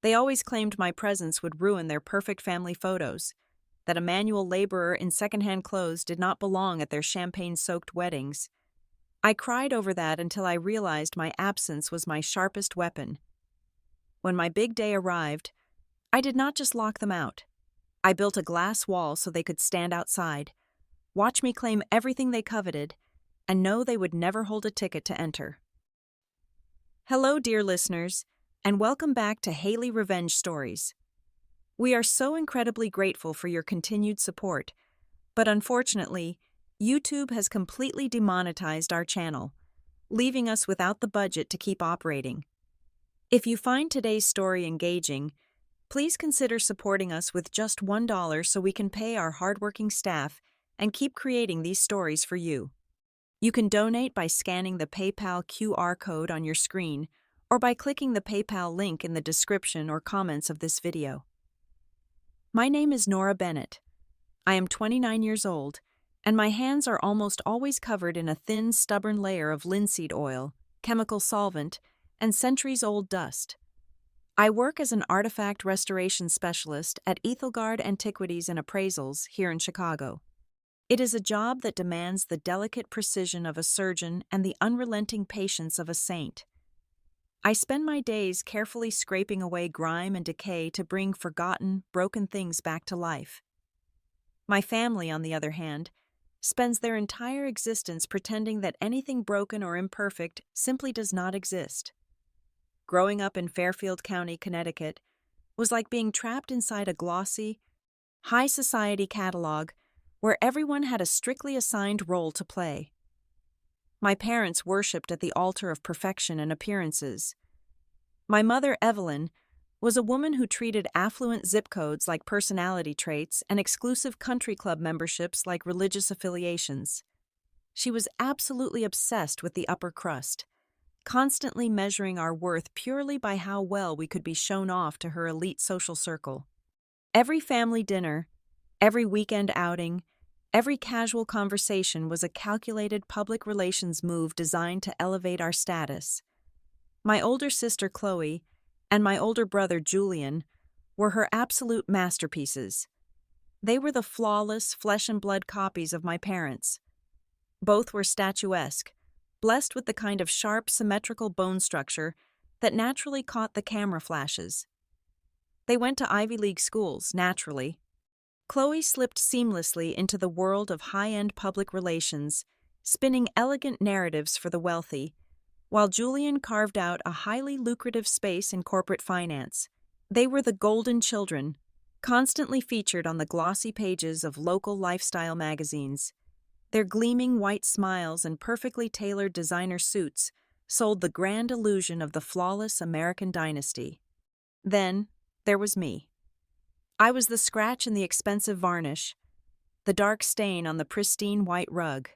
They always claimed my presence would ruin their perfect family photos, that a manual laborer in secondhand clothes did not belong at their champagne-soaked weddings. I cried over that until I realized my absence was my sharpest weapon. When my big day arrived, I did not just lock them out. I built a glass wall so they could stand outside, watch me claim everything they coveted, and know they would never hold a ticket to enter. Hello, dear listeners, and welcome back to Haley Revenge Stories. We are so incredibly grateful for your continued support, but unfortunately, YouTube has completely demonetized our channel, leaving us without the budget to keep operating. If you find today's story engaging, please consider supporting us with just $1 so we can pay our hardworking staff and keep creating these stories for you. You can donate by scanning the PayPal QR code on your screen or by clicking the PayPal link in the description or comments of this video. My name is Nora Bennett. I am 29 years old, and my hands are almost always covered in a thin, stubborn layer of linseed oil, chemical solvent, and centuries-old dust. I work as an artifact restoration specialist at Ethelgard Antiquities and Appraisals here in Chicago. It is a job that demands the delicate precision of a surgeon and the unrelenting patience of a saint. I spend my days carefully scraping away grime and decay to bring forgotten, broken things back to life. My family, on the other hand, spends their entire existence pretending that anything broken or imperfect simply does not exist. Growing up in Fairfield County, Connecticut, was like being trapped inside a glossy, high society catalog where everyone had a strictly assigned role to play. My parents worshipped at the altar of perfection and appearances. My mother, Evelyn, was a woman who treated affluent zip codes like personality traits and exclusive country club memberships like religious affiliations. She was absolutely obsessed with the upper crust, constantly measuring our worth purely by how well we could be shown off to her elite social circle. Every family dinner, every weekend outing, every casual conversation was a calculated public relations move designed to elevate our status. My older sister Chloe and my older brother Julian were her absolute masterpieces. They were the flawless flesh-and-blood copies of my parents. Both were statuesque, blessed with the kind of sharp, symmetrical bone structure that naturally caught the camera flashes. They went to Ivy League schools, naturally. Chloe slipped seamlessly into the world of high-end public relations, spinning elegant narratives for the wealthy, while Julian carved out a highly lucrative space in corporate finance. They were the golden children, constantly featured on the glossy pages of local lifestyle magazines. Their gleaming white smiles and perfectly tailored designer suits sold the grand illusion of the flawless American dynasty. Then, there was me. I was the scratch in the expensive varnish, the dark stain on the pristine white rug.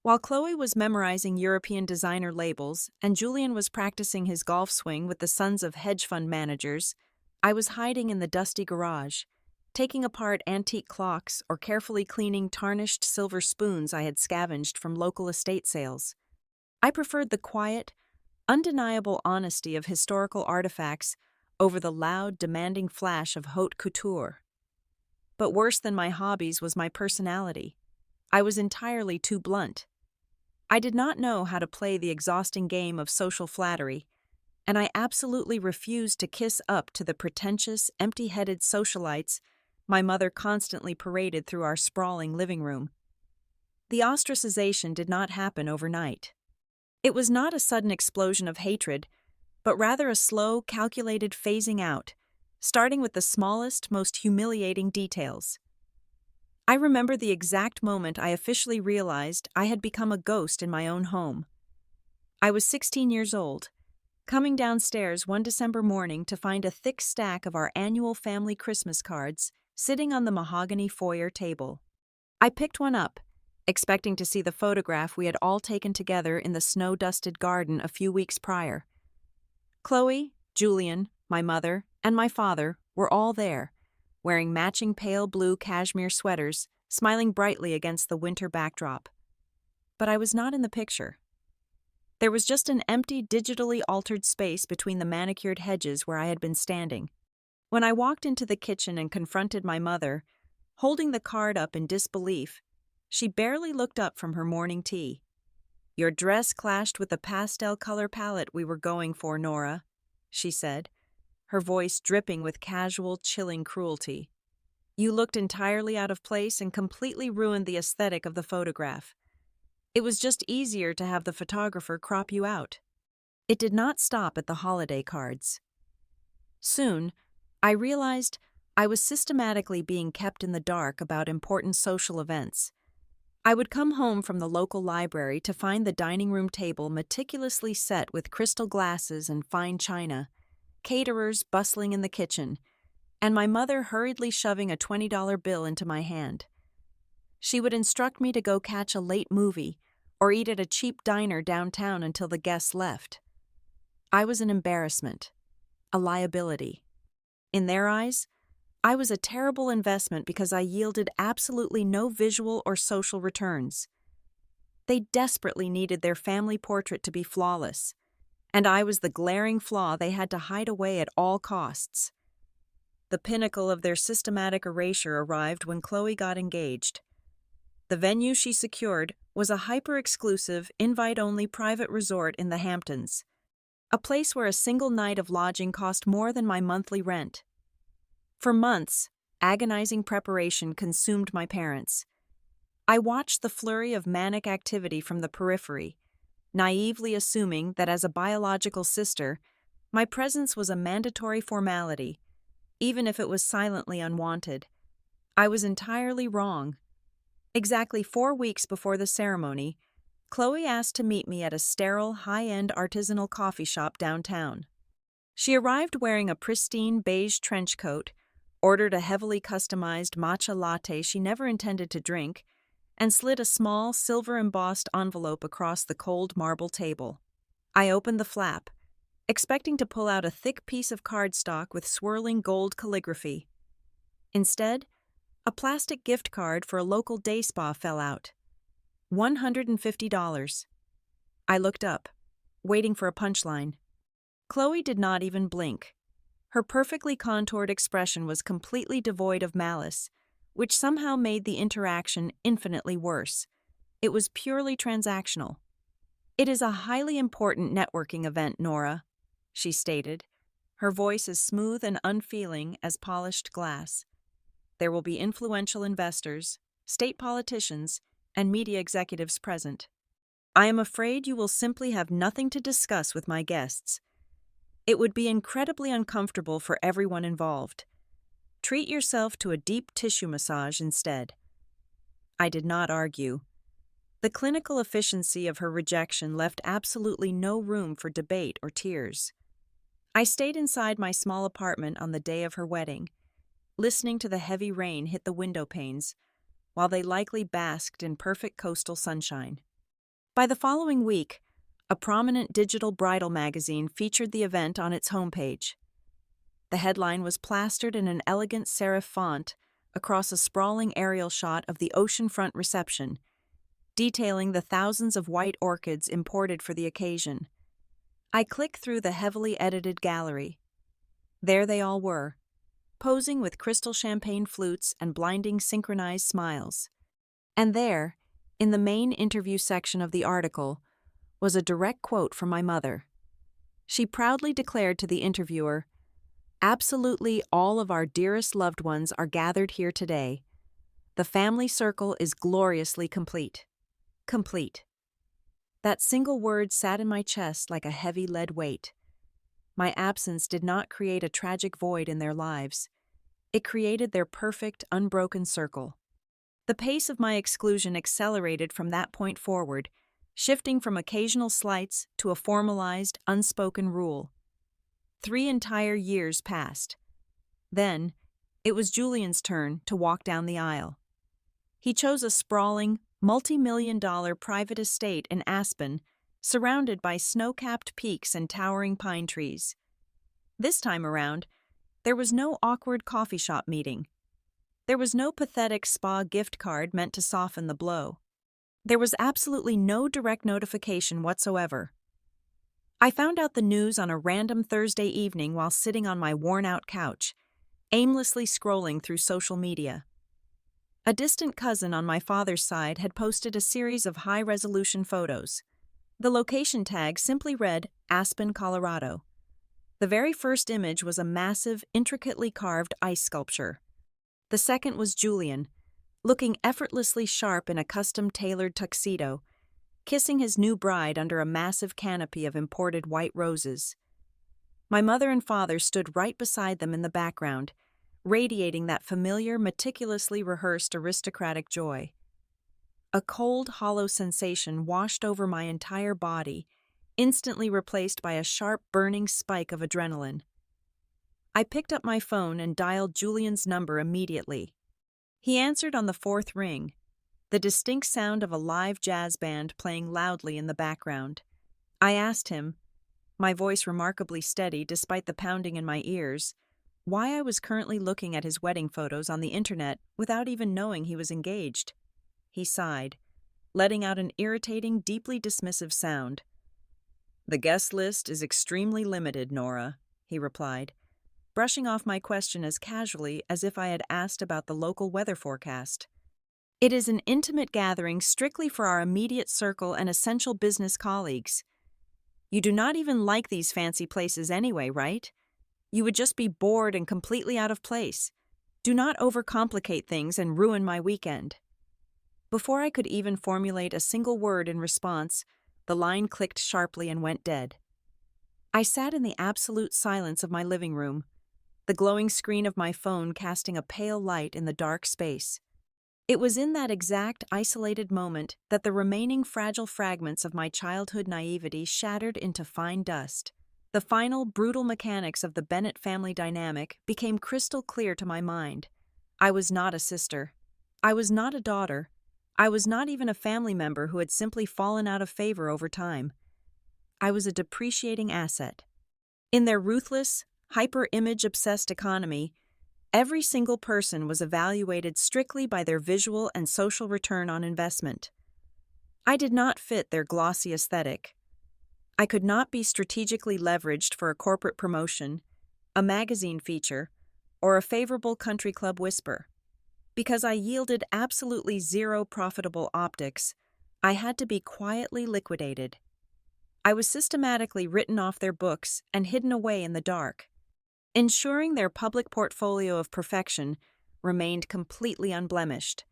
While Chloe was memorizing European designer labels and Julian was practicing his golf swing with the sons of hedge fund managers, I was hiding in the dusty garage, taking apart antique clocks or carefully cleaning tarnished silver spoons I had scavenged from local estate sales. I preferred the quiet, undeniable honesty of historical artifacts over the loud, demanding flash of haute couture. But worse than my hobbies was my personality. I was entirely too blunt. I did not know how to play the exhausting game of social flattery, and I absolutely refused to kiss up to the pretentious, empty-headed socialites my mother constantly paraded through our sprawling living room. The ostracization did not happen overnight. It was not a sudden explosion of hatred, but rather a slow, calculated phasing out, starting with the smallest, most humiliating details. I remember the exact moment I officially realized I had become a ghost in my own home. I was 16 years old, coming downstairs one December morning to find a thick stack of our annual family Christmas cards sitting on the mahogany foyer table. I picked one up, expecting to see the photograph we had all taken together in the snow-dusted garden a few weeks prior. Chloe, Julian, my mother, and my father were all there, wearing matching pale blue cashmere sweaters, smiling brightly against the winter backdrop. But I was not in the picture. There was just an empty, digitally altered space between the manicured hedges where I had been standing. When I walked into the kitchen and confronted my mother, holding the card up in disbelief, she barely looked up from her morning tea. "Your dress clashed with the pastel color palette we were going for, Nora," she said, her voice dripping with casual, chilling cruelty. "You looked entirely out of place and completely ruined the aesthetic of the photograph. It was just easier to have the photographer crop you out." It did not stop at the holiday cards. Soon, I realized I was systematically being kept in the dark about important social events. I would come home from the local library to find the dining room table meticulously set with crystal glasses and fine china, caterers bustling in the kitchen, and my mother hurriedly shoving a $20 bill into my hand. She would instruct me to go catch a late movie or eat at a cheap diner downtown until the guests left. I was an embarrassment, a liability. In their eyes, I was a terrible investment because I yielded absolutely no visual or social returns. They desperately needed their family portrait to be flawless, and I was the glaring flaw they had to hide away at all costs. The pinnacle of their systematic erasure arrived when Chloe got engaged. The venue she secured was a hyper-exclusive, invite-only private resort in the Hamptons, a place where a single night of lodging cost more than my monthly rent. For months, agonizing preparation consumed my parents. I watched the flurry of manic activity from the periphery, naively assuming that as a biological sister, my presence was a mandatory formality, even if it was silently unwanted. I was entirely wrong. Exactly 4 weeks before the ceremony, Chloe asked to meet me at a sterile, high-end artisanal coffee shop downtown. She arrived wearing a pristine beige trench coat, ordered a heavily customized matcha latte she never intended to drink, and slid a small, silver-embossed envelope across the cold marble table. I opened the flap, expecting to pull out a thick piece of cardstock with swirling gold calligraphy. Instead, a plastic gift card for a local day spa fell out. $150. I looked up, waiting for a punchline. Chloe did not even blink. Her perfectly contoured expression was completely devoid of malice, which somehow made the interaction infinitely worse. It was purely transactional. "It is a highly important networking event, Nora," she stated, her voice as smooth and unfeeling as polished glass. "There will be influential investors, state politicians, and media executives present. I am afraid you will simply have nothing to discuss with my guests. It would be incredibly uncomfortable for everyone involved. Treat yourself to a deep tissue massage instead." I did not argue. The clinical efficiency of her rejection left absolutely no room for debate or tears. I stayed inside my small apartment on the day of her wedding, listening to the heavy rain hit the window panes, while they likely basked in perfect coastal sunshine. By the following week, a prominent digital bridal magazine featured the event on its homepage. The headline was plastered in an elegant serif font across a sprawling aerial shot of the oceanfront reception, detailing the thousands of white orchids imported for the occasion. I clicked through the heavily edited gallery. There they all were, posing with crystal champagne flutes and blinding synchronized smiles. And there, in the main interview section of the article, was a direct quote from my mother. She proudly declared to the interviewer, "Absolutely all of our dearest loved ones are gathered here today. The family circle is gloriously complete. Complete." That single word sat in my chest like a heavy lead weight. My absence did not create a tragic void in their lives. It created their perfect, unbroken circle. The pace of my exclusion accelerated from that point forward, shifting from occasional slights to a formalized, unspoken rule. 3 entire years passed. Then, it was Julian's turn to walk down the aisle. He chose a sprawling, multi-million-dollar private estate in Aspen, surrounded by snow-capped peaks and towering pine trees. This time around, there was no awkward coffee shop meeting. There was no pathetic spa gift card meant to soften the blow. There was absolutely no direct notification whatsoever. I found out the news on a random Thursday evening while sitting on my worn-out couch, aimlessly scrolling through social media. A distant cousin on my father's side had posted a series of high-resolution photos. The location tag simply read Aspen, Colorado. The very first image was a massive, intricately carved ice sculpture. The second was Julian, looking effortlessly sharp in a custom-tailored tuxedo, kissing his new bride under a massive canopy of imported white roses. My mother and father stood right beside them in the background, radiating that familiar, meticulously rehearsed aristocratic joy. A cold, hollow sensation washed over my entire body, instantly replaced by a sharp, burning spike of adrenaline. I picked up my phone and dialed Julian's number immediately. He answered on the fourth ring, the distinct sound of a live jazz band playing loudly in the background. I asked him, my voice remarkably steady despite the pounding in my ears, why I was currently looking at his wedding photos on the internet without even knowing he was engaged. He sighed, letting out an irritating, deeply dismissive sound. "The guest list is extremely limited, Nora," he replied, brushing off my question as casually as if I had asked about the local weather forecast. "It is an intimate gathering strictly for our immediate circle and essential business colleagues. You do not even like these fancy places anyway, right? You would just be bored and completely out of place. Do not overcomplicate things and ruin my weekend." Before I could even formulate a single word in response, the line clicked sharply and went dead. I sat in the absolute silence of my living room, the glowing screen of my phone casting a pale light in the dark space. It was in that exact isolated moment that the remaining fragile fragments of my childhood naivety shattered into fine dust. The final, brutal mechanics of the Bennett family dynamic became crystal clear to my mind. I was not a sister. I was not a daughter. I was not even a family member who had simply fallen out of favor over time. I was a depreciating asset. In their ruthless, hyper-image-obsessed economy, every single person was evaluated strictly by their visual and social return on investment. I did not fit their glossy aesthetic. I could not be strategically leveraged for a corporate promotion, a magazine feature, or a favorable country club whisper. Because I yielded absolutely zero profitable optics, I had to be quietly liquidated. I was systematically written off their books and hidden away in the dark, ensuring their public portfolio of perfection remained completely unblemished.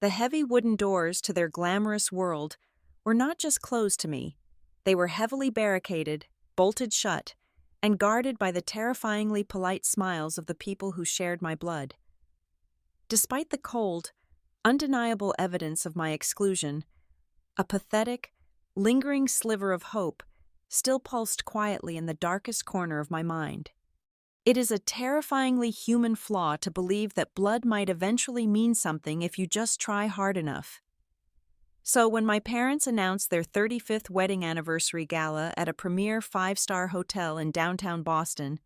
The heavy wooden doors to their glamorous world were not just closed to me, they were heavily barricaded, bolted shut, and guarded by the terrifyingly polite smiles of the people who shared my blood. Despite the cold, undeniable evidence of my exclusion, a pathetic, lingering sliver of hope still pulsed quietly in the darkest corner of my mind. It is a terrifyingly human flaw to believe that blood might eventually mean something if you just try hard enough. So when my parents announced their 35th wedding anniversary gala at a premier 5-star hotel in downtown Boston,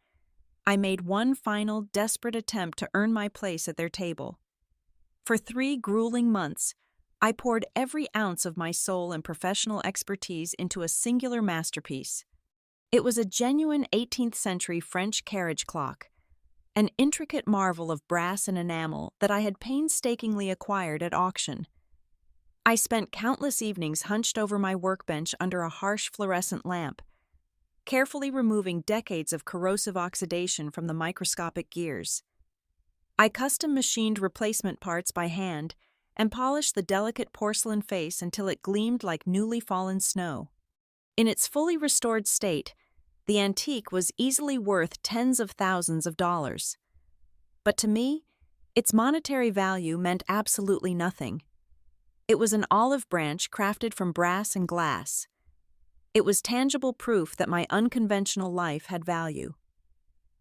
I made one final, desperate attempt to earn my place at their table. For 3 grueling months, I poured every ounce of my soul and professional expertise into a singular masterpiece. It was a genuine 18th-century French carriage clock, an intricate marvel of brass and enamel that I had painstakingly acquired at auction. I spent countless evenings hunched over my workbench under a harsh fluorescent lamp, carefully removing decades of corrosive oxidation from the microscopic gears. I custom-machined replacement parts by hand and polished the delicate porcelain face until it gleamed like newly fallen snow. In its fully restored state, the antique was easily worth tens of thousands of dollars. But to me, its monetary value meant absolutely nothing. It was an olive branch crafted from brass and glass. It was tangible proof that my unconventional life had value.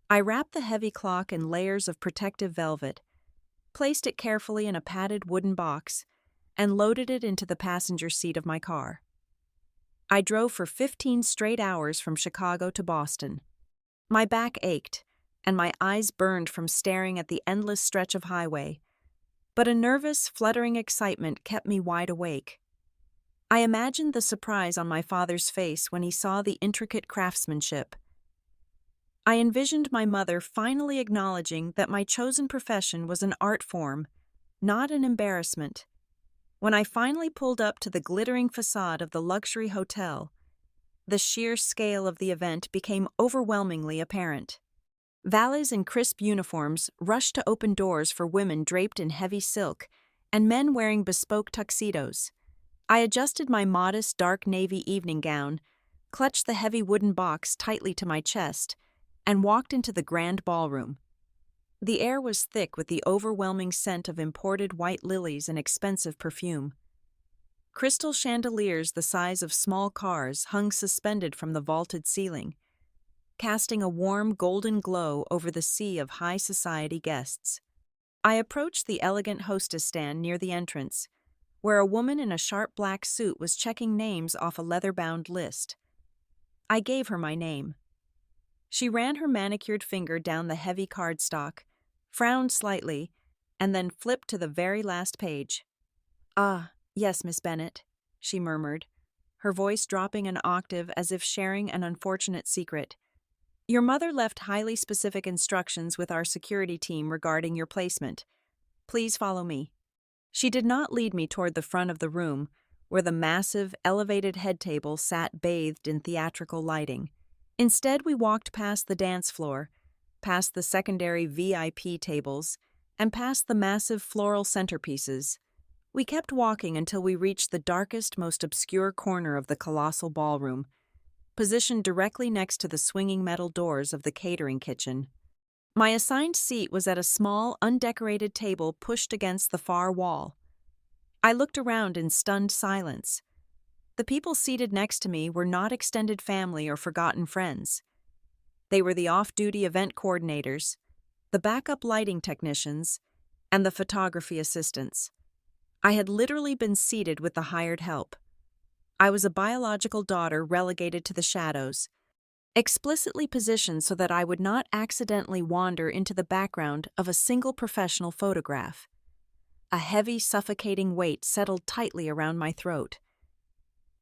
I wrapped the heavy clock in layers of protective velvet, placed it carefully in a padded wooden box, and loaded it into the passenger seat of my car. I drove for 15 straight hours from Chicago to Boston. My back ached, and my eyes burned from staring at the endless stretch of highway, but a nervous, fluttering excitement kept me wide awake. I imagined the surprise on my father's face when he saw the intricate craftsmanship. I envisioned my mother finally acknowledging that my chosen profession was an art form, not an embarrassment. When I finally pulled up to the glittering facade of the luxury hotel, the sheer scale of the event became overwhelmingly apparent. Valets in crisp uniforms rushed to open doors for women draped in heavy silk and men wearing bespoke tuxedos. I adjusted my modest dark navy evening gown, clutched the heavy wooden box tightly to my chest, and walked into the grand ballroom. The air was thick with the overwhelming scent of imported white lilies and expensive perfume. Crystal chandeliers the size of small cars hung suspended from the vaulted ceiling, casting a warm golden glow over the sea of high society guests. I approached the elegant hostess stand near the entrance, where a woman in a sharp black suit was checking names off a leather-bound list. I gave her my name. She ran her manicured finger down the heavy cardstock, frowned slightly, and then flipped to the very last page. "Ah, yes, Miss Bennet," she murmured, her voice dropping an octave as if sharing an unfortunate secret. "Your mother left highly specific instructions with our security team regarding your placement. Please follow me." She did not lead me toward the front of the room, where the massive, elevated head table sat bathed in theatrical lighting. Instead, we walked past the dance floor, past the secondary VIP tables, and past the massive floral centerpieces. We kept walking until we reached the darkest, most obscure corner of the colossal ballroom, positioned directly next to the swinging metal doors of the catering kitchen. My assigned seat was at a small, undecorated table pushed against the far wall. I looked around in stunned silence. The people seated next to me were not extended family or forgotten friends. They were the off-duty event coordinators, the backup lighting technicians, and the photography assistants. I had literally been seated with the hired help. I was a biological daughter relegated to the shadows, explicitly positioned so that I would not accidentally wander into the background of a single professional photograph. A heavy, suffocating weight settled tightly around my throat.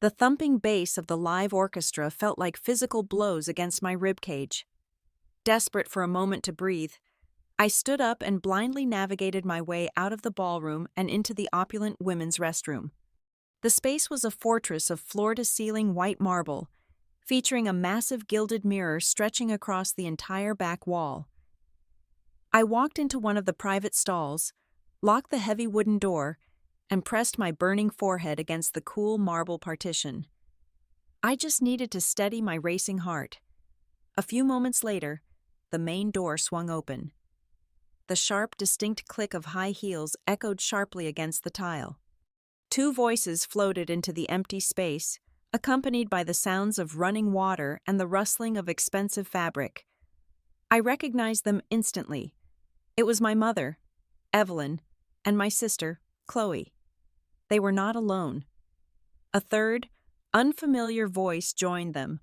The thumping bass of the live orchestra felt like physical blows against my ribcage. Desperate for a moment to breathe, I stood up and blindly navigated my way out of the ballroom and into the opulent women's restroom. The space was a fortress of floor-to-ceiling white marble, featuring a massive gilded mirror stretching across the entire back wall. I walked into one of the private stalls, locked the heavy wooden door, and pressed my burning forehead against the cool marble partition. I just needed to steady my racing heart. A few moments later, the main door swung open. The sharp, distinct click of high heels echoed sharply against the tile. Two voices floated into the empty space, accompanied by the sounds of running water and the rustling of expensive fabric. I recognized them instantly. It was my mother, Evelyn, and my sister, Chloe. They were not alone. A third, unfamiliar voice joined them,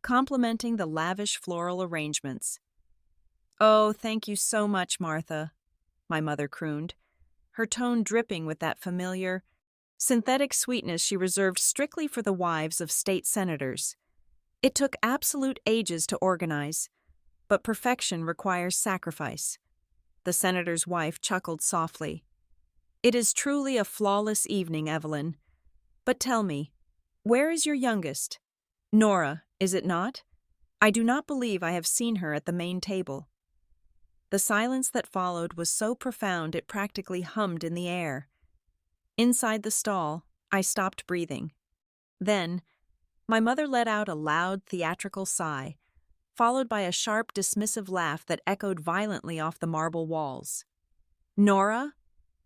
complimenting the lavish floral arrangements. "Oh, thank you so much, Martha," my mother crooned, her tone dripping with that familiar, synthetic sweetness she reserved strictly for the wives of state senators. It took absolute ages to organize, but perfection requires sacrifice. The senator's wife chuckled softly. "It is truly a flawless evening, Evelyn. But tell me, where is your youngest? Nora, is it not? I do not believe I have seen her at the main table." The silence that followed was so profound it practically hummed in the air. Inside the stall, I stopped breathing. Then, my mother let out a loud, theatrical sigh, followed by a sharp, dismissive laugh that echoed violently off the marble walls. "Nora?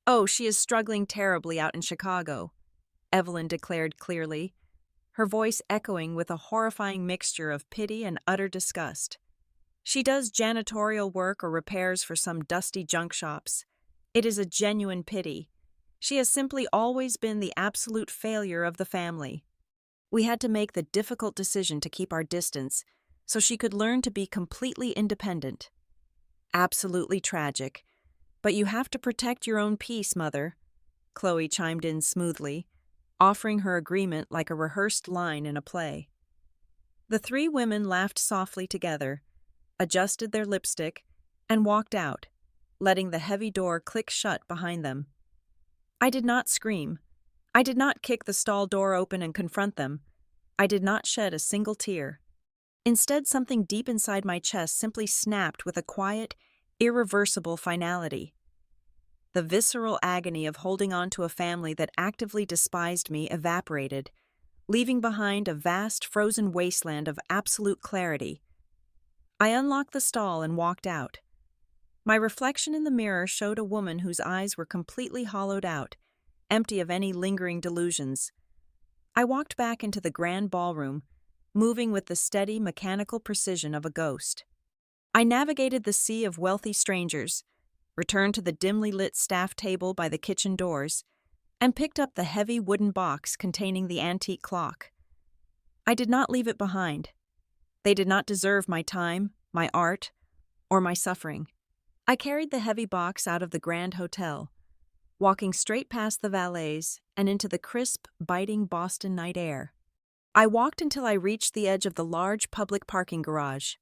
Oh, she is struggling terribly out in Chicago," Evelyn declared clearly, her voice echoing with a horrifying mixture of pity and utter disgust. "She does janitorial work or repairs for some dusty junk shops. It is a genuine pity. She has simply always been the absolute failure of the family. We had to make the difficult decision to keep our distance so she could learn to be completely independent. Absolutely tragic. But you have to protect your own peace, Mother," Chloe chimed in smoothly, offering her agreement like a rehearsed line in a play. The three women laughed softly together, adjusted their lipstick, and walked out, letting the heavy door click shut behind them. I did not scream. I did not kick the stall door open and confront them. I did not shed a single tear. Instead, something deep inside my chest simply snapped with a quiet, irreversible finality. The visceral agony of holding on to a family that actively despised me evaporated, leaving behind a vast frozen wasteland of absolute clarity. I unlocked the stall and walked out. My reflection in the mirror showed a woman whose eyes were completely hollowed out, empty of any lingering delusions. I walked back into the grand ballroom, moving with the steady, mechanical precision of a ghost. I navigated the sea of wealthy strangers, returned to the dimly lit staff table by the kitchen doors, and picked up the heavy wooden box containing the antique clock. I did not leave it behind. They did not deserve my time, my art, or my suffering. I carried the heavy box out of the Grand Hotel, walking straight past the valets and into the crisp, biting Boston night air. I walked until I reached the edge of the large public parking garage.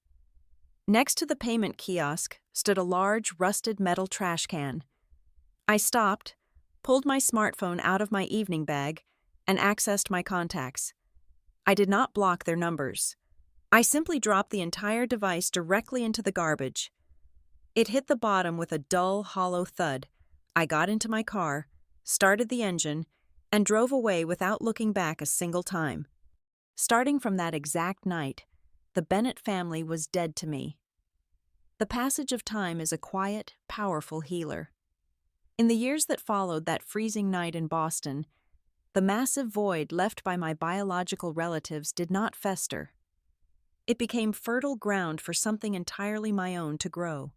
Next to the payment kiosk stood a large, rusted metal trash can. I stopped, pulled my smartphone out of my evening bag, and accessed my contacts. I did not block their numbers. I simply dropped the entire device directly into the garbage. It hit the bottom with a dull, hollow thud. I got into my car, started the engine, and drove away without looking back a single time. Starting from that exact night, the Bennett family was dead to me. The passage of time is a quiet, powerful healer. In the years that followed that freezing night in Boston, the massive void left by my biological relatives did not fester. It became fertile ground for something entirely my own to grow.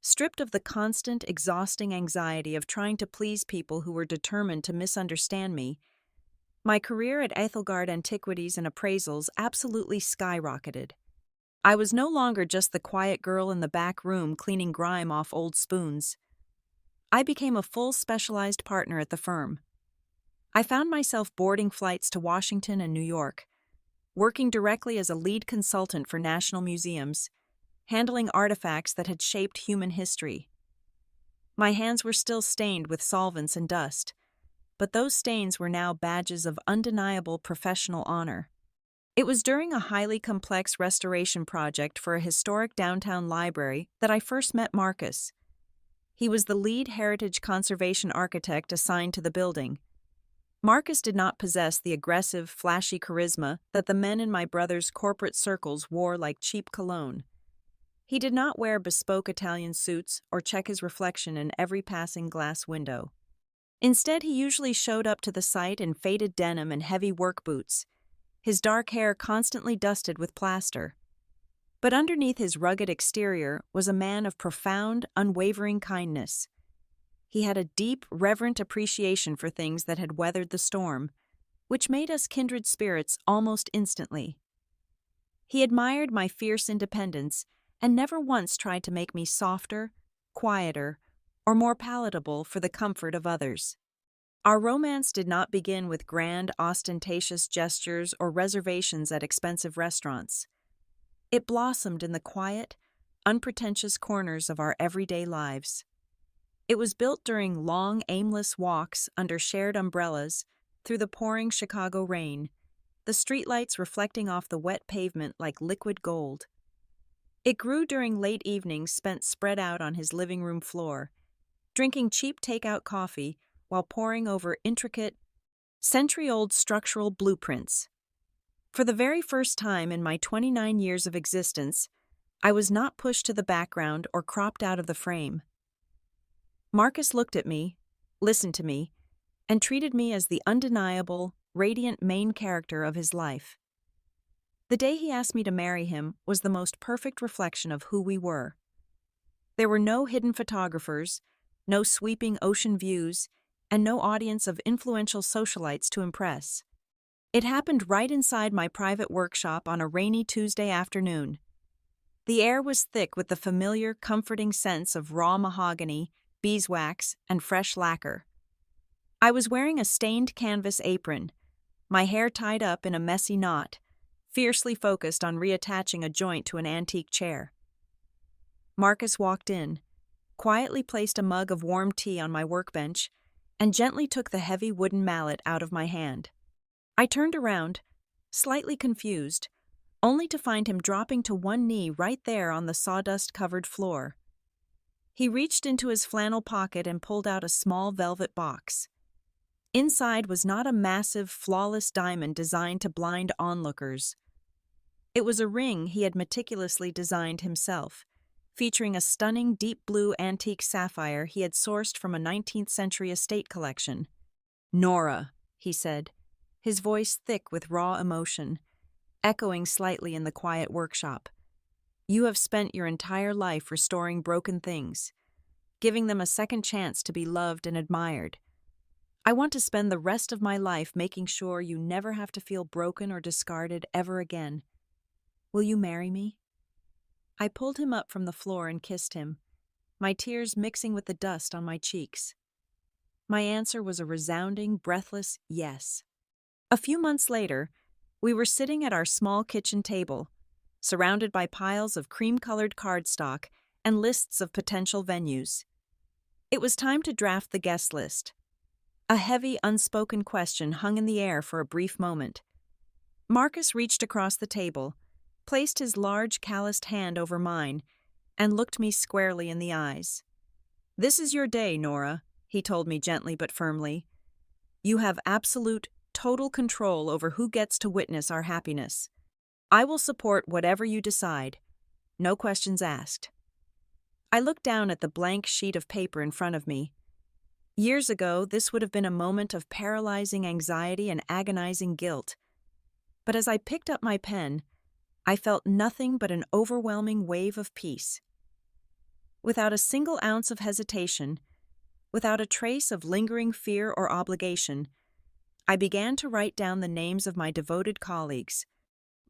Stripped of the constant, exhausting anxiety of trying to please people who were determined to misunderstand me, my career at Ethelgard Antiquities and Appraisals absolutely skyrocketed. I was no longer just the quiet girl in the back room cleaning grime off old spoons. I became a full specialized partner at the firm. I found myself boarding flights to Washington and New York, working directly as a lead consultant for national museums, handling artifacts that had shaped human history. My hands were still stained with solvents and dust, but those stains were now badges of undeniable professional honor. It was during a highly complex restoration project for a historic downtown library that I first met Marcus. He was the lead heritage conservation architect assigned to the building. Marcus did not possess the aggressive, flashy charisma that the men in my brother's corporate circles wore like cheap cologne. He did not wear bespoke Italian suits or check his reflection in every passing glass window. Instead, he usually showed up to the site in faded denim and heavy work boots, his dark hair constantly dusted with plaster. But underneath his rugged exterior was a man of profound, unwavering kindness. He had a deep, reverent appreciation for things that had weathered the storm, which made us kindred spirits almost instantly. He admired my fierce independence and never once tried to make me softer, quieter, or more palatable for the comfort of others. Our romance did not begin with grand, ostentatious gestures or reservations at expensive restaurants. It blossomed in the quiet, unpretentious corners of our everyday lives. It was built during long, aimless walks under shared umbrellas through the pouring Chicago rain, the streetlights reflecting off the wet pavement like liquid gold. It grew during late evenings spent spread out on his living room floor, drinking cheap takeout coffee while poring over intricate, century-old structural blueprints. For the very first time in my 29 years of existence, I was not pushed to the background or cropped out of the frame. Marcus looked at me, listened to me, and treated me as the undeniable, radiant main character of his life. The day he asked me to marry him was the most perfect reflection of who we were. There were no hidden photographers, no sweeping ocean views, and no audience of influential socialites to impress. It happened right inside my private workshop on a rainy Tuesday afternoon. The air was thick with the familiar, comforting sense of raw mahogany, beeswax, and fresh lacquer. I was wearing a stained canvas apron, my hair tied up in a messy knot, fiercely focused on reattaching a joint to an antique chair. Marcus walked in, quietly placed a mug of warm tea on my workbench, and gently took the heavy wooden mallet out of my hand. I turned around, slightly confused, only to find him dropping to one knee right there on the sawdust-covered floor. He reached into his flannel pocket and pulled out a small velvet box. Inside was not a massive, flawless diamond designed to blind onlookers. It was a ring he had meticulously designed himself, featuring a stunning deep blue antique sapphire he had sourced from a 19th century estate collection. "Nora," he said, his voice thick with raw emotion, echoing slightly in the quiet workshop. "You have spent your entire life restoring broken things, giving them a second chance to be loved and admired. I want to spend the rest of my life making sure you never have to feel broken or discarded ever again. Will you marry me?" I pulled him up from the floor and kissed him, my tears mixing with the dust on my cheeks. My answer was a resounding, breathless yes. A few months later, we were sitting at our small kitchen table, surrounded by piles of cream-colored cardstock and lists of potential venues. It was time to draft the guest list. A heavy, unspoken question hung in the air for a brief moment. Marcus reached across the table, placed his large, calloused hand over mine, and looked me squarely in the eyes. "This is your day, Nora," he told me gently but firmly. "You have absolute, total control over who gets to witness our happiness. I will support whatever you decide. No questions asked." I looked down at the blank sheet of paper in front of me. Years ago, this would have been a moment of paralyzing anxiety and agonizing guilt. But as I picked up my pen, I felt nothing but an overwhelming wave of peace. Without a single ounce of hesitation, without a trace of lingering fear or obligation, I began to write down the names of my devoted colleagues,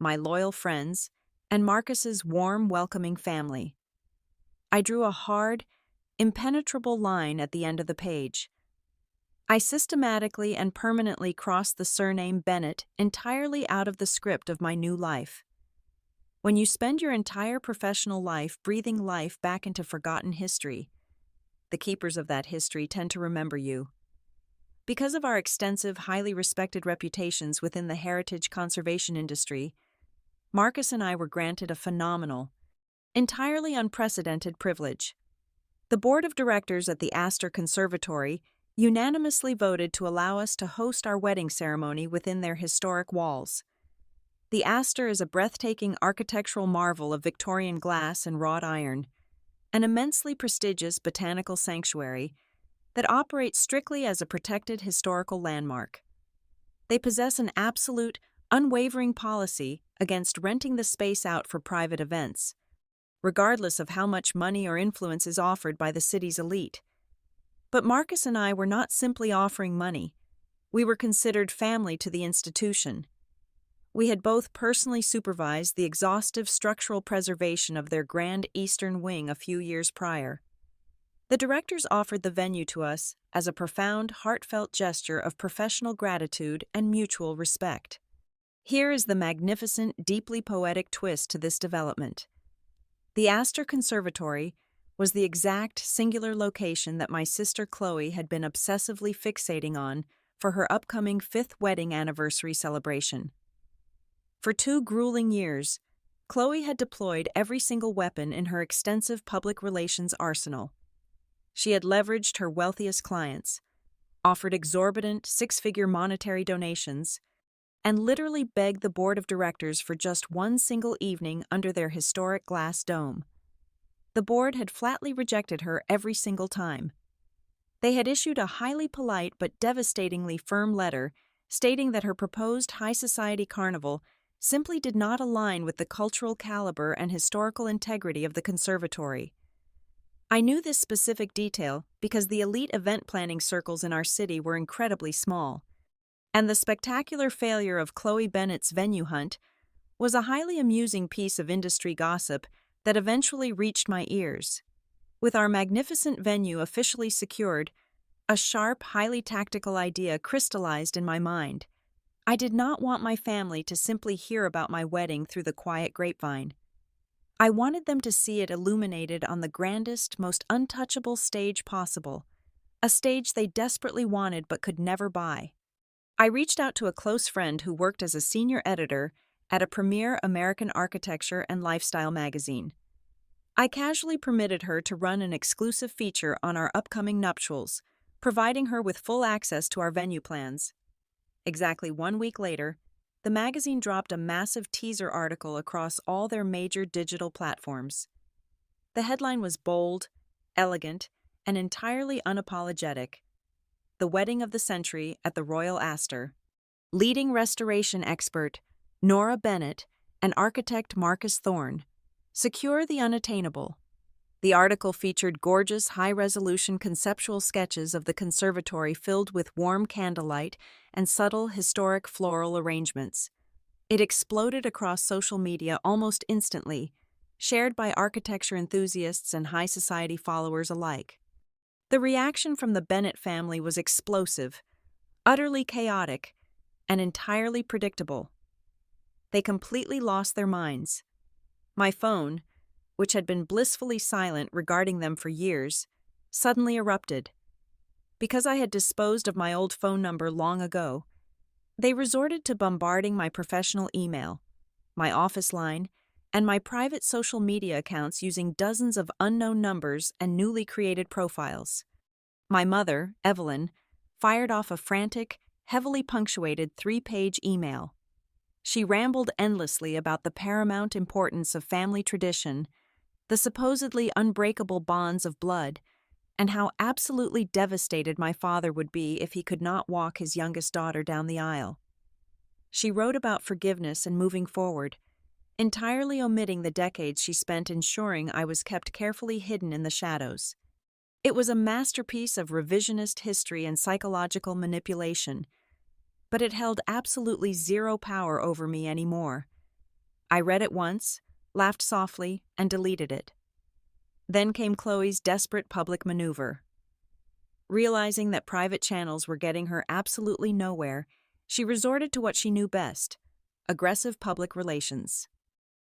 my loyal friends, and Marcus's warm, welcoming family. I drew a hard, impenetrable line at the end of the page. I systematically and permanently crossed the surname Bennett entirely out of the script of my new life. When you spend your entire professional life breathing life back into forgotten history, the keepers of that history tend to remember you. Because of our extensive, highly respected reputations within the heritage conservation industry, Marcus and I were granted a phenomenal, entirely unprecedented privilege. The board of directors at the Astor Conservatory unanimously voted to allow us to host our wedding ceremony within their historic walls. The Astor is a breathtaking architectural marvel of Victorian glass and wrought iron, an immensely prestigious botanical sanctuary that operates strictly as a protected historical landmark. They possess an absolute, unwavering policy against renting the space out for private events, regardless of how much money or influence is offered by the city's elite. But Marcus and I were not simply offering money. We were considered family to the institution. We had both personally supervised the exhaustive structural preservation of their grand eastern wing a few years prior. The directors offered the venue to us as a profound, heartfelt gesture of professional gratitude and mutual respect. Here is the magnificent, deeply poetic twist to this development. The Astor Conservatory was the exact singular location that my sister Chloe had been obsessively fixating on for her upcoming 5th wedding anniversary celebration. For 2 grueling years, Chloe had deployed every single weapon in her extensive public relations arsenal. She had leveraged her wealthiest clients, offered exorbitant 6-figure monetary donations, and literally begged the board of directors for just one single evening under their historic glass dome. The board had flatly rejected her every single time. They had issued a highly polite but devastatingly firm letter stating that her proposed high society carnival simply did not align with the cultural caliber and historical integrity of the conservatory. I knew this specific detail because the elite event planning circles in our city were incredibly small, and the spectacular failure of Chloe Bennett's venue hunt was a highly amusing piece of industry gossip that eventually reached my ears. With our magnificent venue officially secured, A sharp, highly tactical idea crystallized in my mind. I did not want my family to simply hear about my wedding through the quiet grapevine. I wanted them to see it illuminated on the grandest, most untouchable stage possible, a stage they desperately wanted but could never buy. I reached out to a close friend who worked as a senior editor at a premier American architecture and lifestyle magazine. I casually permitted her to run an exclusive feature on our upcoming nuptials, providing her with full access to our venue plans. Exactly 1 week later, the magazine dropped a massive teaser article across all their major digital platforms. The headline was bold, elegant, and entirely unapologetic. The Wedding of the Century at the Royal Astor. Leading restoration expert Nora Bennett and architect Marcus Thorne secure the unattainable. The article featured gorgeous, high-resolution conceptual sketches of the conservatory filled with warm candlelight and subtle, historic floral arrangements. It exploded across social media almost instantly, shared by architecture enthusiasts and high society followers alike. The reaction from the Bennett family was explosive, utterly chaotic, and entirely predictable. They completely lost their minds. My phone, which had been blissfully silent regarding them for years, suddenly erupted. Because I had disposed of my old phone number long ago, they resorted to bombarding my professional email, my office line, and my private social media accounts using dozens of unknown numbers and newly created profiles. My mother, Evelyn, fired off a frantic, heavily punctuated 3-page email. She rambled endlessly about the paramount importance of family tradition, the supposedly unbreakable bonds of blood, and how absolutely devastated my father would be if he could not walk his youngest daughter down the aisle. She wrote about forgiveness and moving forward, entirely omitting the decades she spent ensuring I was kept carefully hidden in the shadows. It was a masterpiece of revisionist history and psychological manipulation, but it held absolutely zero power over me anymore. I read it once, laughed softly, and deleted it. Then came Chloe's desperate public maneuver. Realizing that private channels were getting her absolutely nowhere, she resorted to what she knew best: aggressive public relations.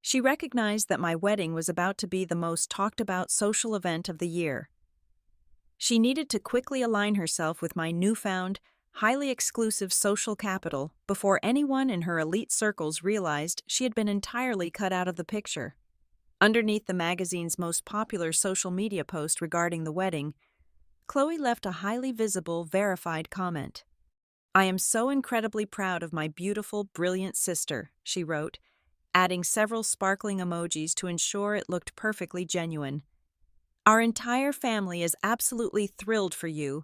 She recognized that my wedding was about to be the most talked-about social event of the year. She needed to quickly align herself with my newfound, highly exclusive social capital before anyone in her elite circles realized she had been entirely cut out of the picture. Underneath the magazine's most popular social media post regarding the wedding, Chloe left a highly visible, verified comment. "I am so incredibly proud of my beautiful, brilliant sister," she wrote, adding several sparkling emojis to ensure it looked perfectly genuine. "Our entire family is absolutely thrilled for you,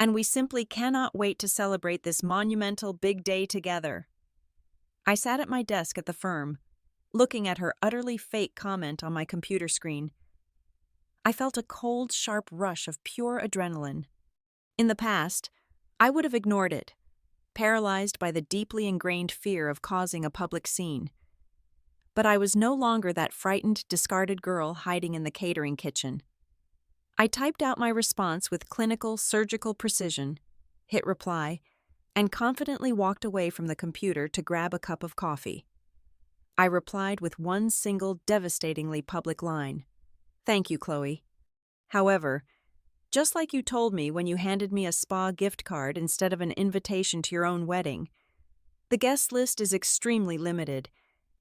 and we simply cannot wait to celebrate this monumental big day together." I sat at my desk at the firm, looking at her utterly fake comment on my computer screen. I felt a cold, sharp rush of pure adrenaline. In the past, I would have ignored it, paralyzed by the deeply ingrained fear of causing a public scene. But I was no longer that frightened, discarded girl hiding in the catering kitchen. I typed out my response with clinical, surgical precision, hit reply, and confidently walked away from the computer to grab a cup of coffee. I replied with one single, devastatingly public line: "Thank you, Chloe. However, just like you told me when you handed me a spa gift card instead of an invitation to your own wedding, the guest list is extremely limited,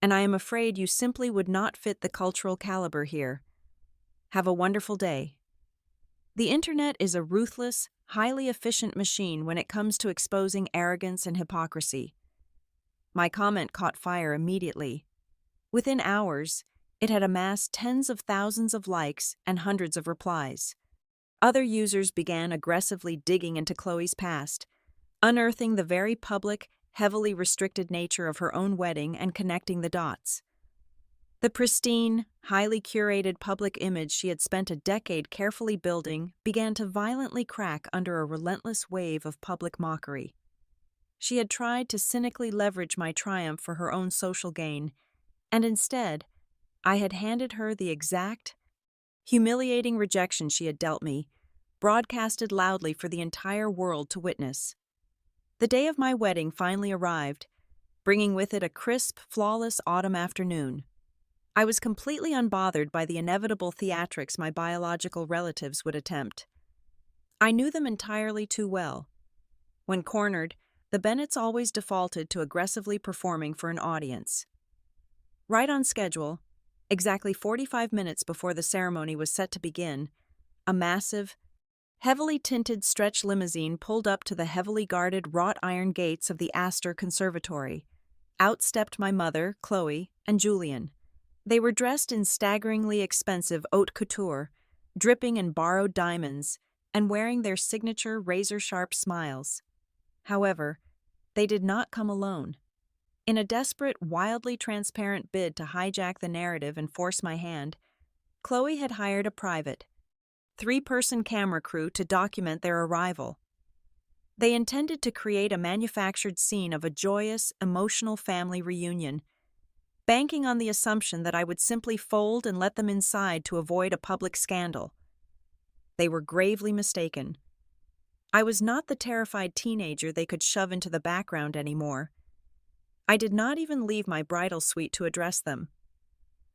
and I am afraid you simply would not fit the cultural caliber here. Have a wonderful day." The internet is a ruthless, highly efficient machine when it comes to exposing arrogance and hypocrisy. My comment caught fire immediately. Within hours, it had amassed tens of thousands of likes and hundreds of replies. Other users began aggressively digging into Chloe's past, unearthing the very public, heavily restricted nature of her own wedding and connecting the dots. The pristine, highly curated public image she had spent a decade carefully building began to violently crack under a relentless wave of public mockery. She had tried to cynically leverage my triumph for her own social gain, and instead, I had handed her the exact, humiliating rejection she had dealt me, broadcasted loudly for the entire world to witness. The day of my wedding finally arrived, bringing with it a crisp, flawless autumn afternoon. I was completely unbothered by the inevitable theatrics my biological relatives would attempt. I knew them entirely too well. When cornered, the Bennetts always defaulted to aggressively performing for an audience. Right on schedule, exactly 45 minutes before the ceremony was set to begin, a massive, heavily tinted stretch limousine pulled up to the heavily guarded wrought iron gates of the Astor Conservatory. Out stepped my mother, Chloe, and Julian. They were dressed in staggeringly expensive haute couture, dripping in borrowed diamonds, and wearing their signature razor-sharp smiles. However, they did not come alone. In a desperate, wildly transparent bid to hijack the narrative and force my hand, Chloe had hired a private, three-person camera crew to document their arrival. They intended to create a manufactured scene of a joyous, emotional family reunion, banking on the assumption that I would simply fold and let them inside to avoid a public scandal. They were gravely mistaken. I was not the terrified teenager they could shove into the background anymore. I did not even leave my bridal suite to address them.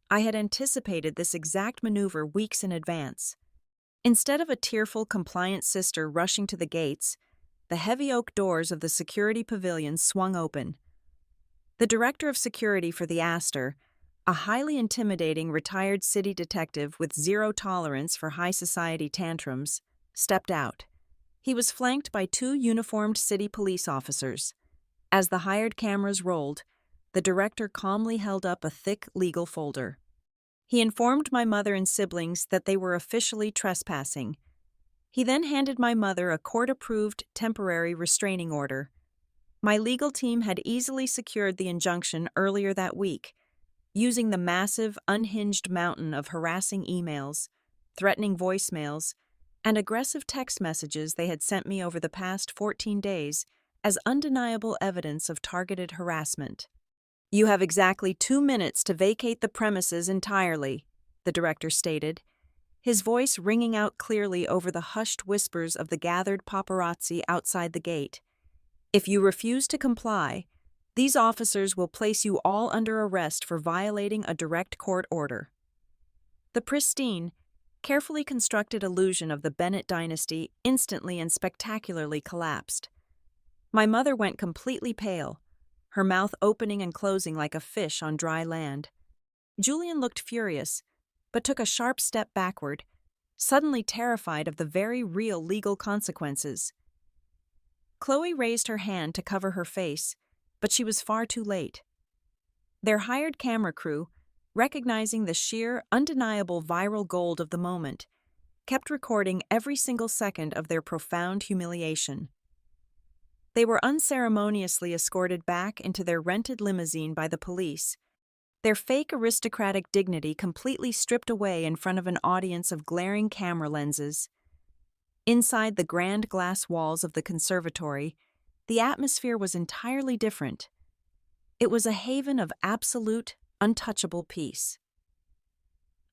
I had anticipated this exact maneuver weeks in advance. Instead of a tearful, compliant sister rushing to the gates, the heavy oak doors of the security pavilion swung open. The director of security for the Astor, a highly intimidating retired city detective with zero tolerance for high society tantrums, stepped out. He was flanked by two uniformed city police officers. As the hired cameras rolled, the director calmly held up a thick legal folder. He informed my mother and siblings that they were officially trespassing. He then handed my mother a court-approved temporary restraining order. My legal team had easily secured the injunction earlier that week, using the massive, unhinged mountain of harassing emails, threatening voicemails, and aggressive text messages they had sent me over the past 14 days as undeniable evidence of targeted harassment. "You have exactly 2 minutes to vacate the premises entirely," the director stated, his voice ringing out clearly over the hushed whispers of the gathered paparazzi outside the gate. "If you refuse to comply, these officers will place you all under arrest for violating a direct court order." The pristine, carefully constructed illusion of the Bennett dynasty instantly and spectacularly collapsed. My mother went completely pale, her mouth opening and closing like a fish on dry land. Julian looked furious, but took a sharp step backward, suddenly terrified of the very real legal consequences. Chloe raised her hand to cover her face, but she was far too late. Their hired camera crew, recognizing the sheer, undeniable viral gold of the moment, kept recording every single second of their profound humiliation. They were unceremoniously escorted back into their rented limousine by the police, their fake aristocratic dignity completely stripped away in front of an audience of glaring camera lenses. Inside the grand glass walls of the conservatory, the atmosphere was entirely different. It was a haven of absolute, untouchable peace.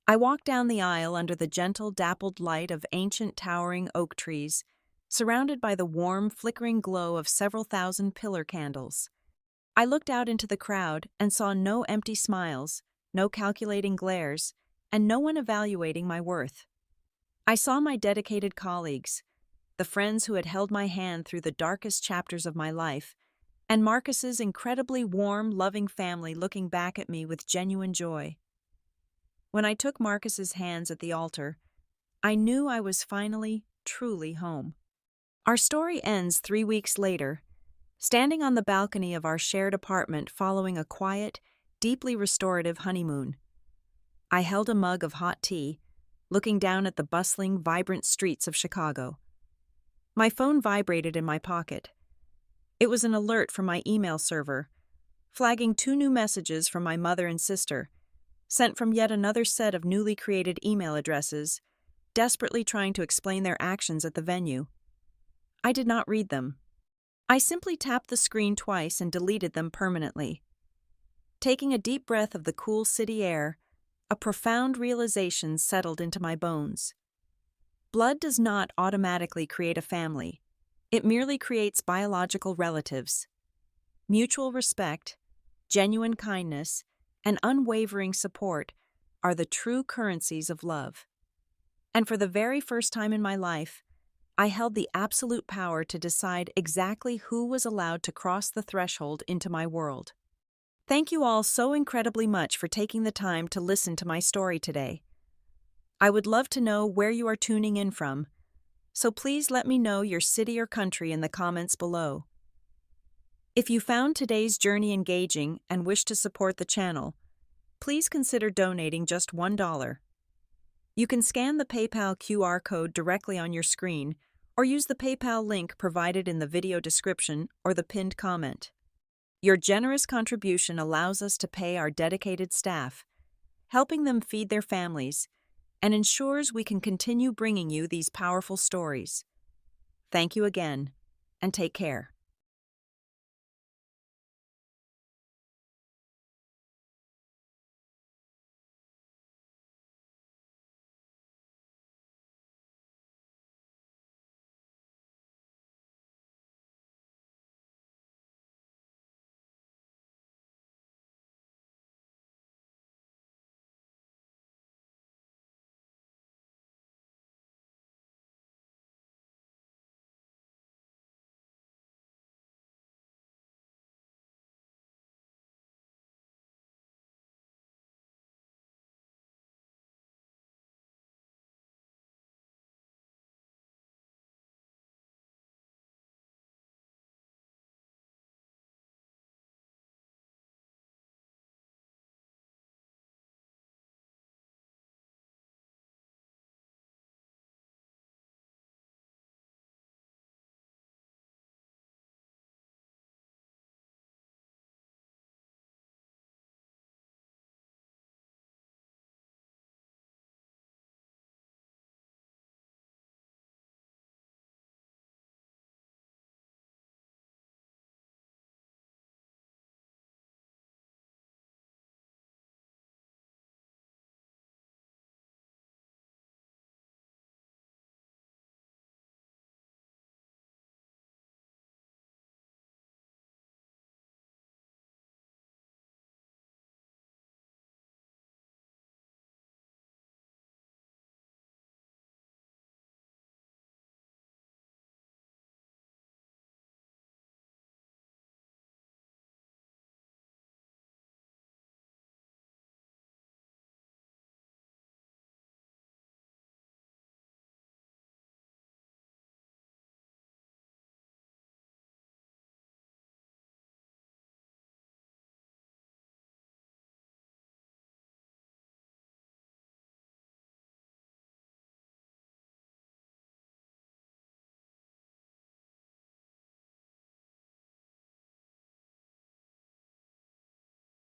I walked down the aisle under the gentle, dappled light of ancient towering oak trees, surrounded by the warm, flickering glow of several thousand pillar candles. I looked out into the crowd and saw no empty smiles, no calculating glares, and no one evaluating my worth. I saw my dedicated colleagues, the friends who had held my hand through the darkest chapters of my life, and Marcus's incredibly warm, loving family looking back at me with genuine joy. When I took Marcus's hands at the altar, I knew I was finally, truly home. Our story ends 3 weeks later, standing on the balcony of our shared apartment following a quiet, deeply restorative honeymoon. I held a mug of hot tea, looking down at the bustling, vibrant streets of Chicago. My phone vibrated in my pocket. It was an alert from my email server, flagging 2 new messages from my mother and sister, sent from yet another set of newly created email addresses, desperately trying to explain their actions at the venue. I did not read them. I simply tapped the screen twice and deleted them permanently. Taking a deep breath of the cool city air, a profound realization settled into my bones. Blood does not automatically create a family. It merely creates biological relatives. Mutual respect, genuine kindness, and unwavering support are the true currencies of love. And for the very first time in my life, I held the absolute power to decide exactly who was allowed to cross the threshold into my world. Thank you all so incredibly much for taking the time to listen to my story today. I would love to know where you are tuning in from, so please let me know your city or country in the comments below. If you found today's journey engaging and wish to support the channel, please consider donating just $1. You can scan the PayPal QR code directly on your screen or use the PayPal link provided in the video description or the pinned comment. Your generous contribution allows us to pay our dedicated staff, helping them feed their families, and ensures we can continue bringing you these powerful stories. Thank you again, and take care.